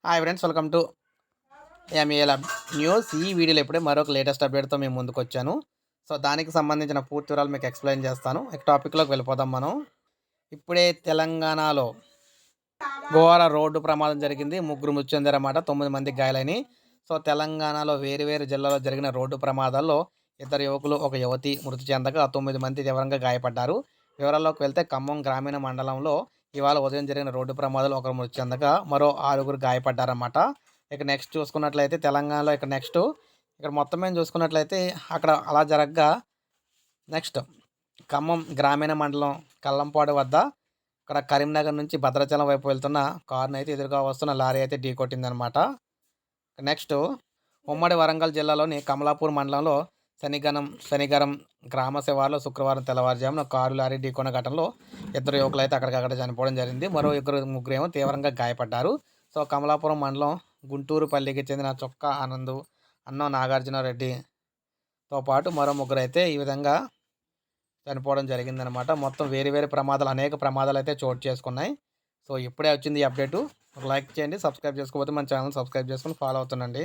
Hi friends, welcome to MAL news. ఈ వీడియోలో ఇప్పుడే మరొక లేటెస్ట్ అప్డేట్తో మేము ముందుకు వచ్చాను. సో దానికి సంబంధించిన పూర్తి వివరాలు మీకు ఎక్స్ప్లెయిన్ చేస్తాను. ఇక టాపిక్లోకి వెళ్ళిపోదాం మనం. ఇప్పుడే తెలంగాణలో ఘోర రోడ్డు ప్రమాదం జరిగింది. ముగ్గురు మృతి చెందారన్నమాట, 9 మంది గాయాలని. సో తెలంగాణలో వేరు జిల్లాలో జరిగిన రోడ్డు ప్రమాదాల్లో 2 యువకులు, 1 యువతి మృతి చెందగా 9 మంది తీవ్రంగా గాయపడ్డారు. వివరాల్లోకి వెళ్తే ఖమ్మం గ్రామీణ మండలంలో ఇవాళ ఉదయం జరిగిన రోడ్డు ప్రమాదాలు 1 మృతి చెందగా మరో 6 గాయపడ్డారన్నమాట. ఇక నెక్స్ట్ చూసుకున్నట్లయితే తెలంగాణలో ఇక్కడ మొత్తం మీద చూసుకున్నట్లయితే అక్కడ అలా జరగగా నెక్స్ట్ ఖమ్మం గ్రామీణ మండలం కల్లంపాడు వద్ద ఇక్కడ కరీంనగర్ నుంచి భద్రాచలం వైపు వెళ్తున్న కారుని అయితే ఎదురుగా వస్తున్న లారీ అయితే ఢీకొట్టిందనమాట. నెక్స్ట్ ఉమ్మడి వరంగల్ జిల్లాలోని కమలాపూర్ మండలంలో శనిగరం గ్రామ శివార్లో శుక్రవారం తెల్లవారుజామున కారు లారీ ఢీకొన్న ఘటనలో 2 యువకులు అయితే అక్కడికక్కడ చనిపోవడం జరిగింది. మరో ముగ్గురు ఏమో తీవ్రంగా గాయపడ్డారు. సో కమలాపురం మండలం గుంటూరుపల్లికి చెందిన చొక్కా ఆనంద్, అన్నం నాగార్జునరెడ్డితో పాటు మరో ముగ్గురు అయితే ఈ విధంగా చనిపోవడం జరిగిందనమాట. మొత్తం వేరు అనేక ప్రమాదాలు అయితే చోటు చేసుకున్నాయి. సో ఇప్పుడే వచ్చింది ఈ అప్డేటు. లైక్ చేయండి, సబ్స్క్రైబ్ చేసుకోకపోతే మన ఛానల్ సబ్స్క్రైబ్ చేసుకొని ఫాలో అవుతుండండి.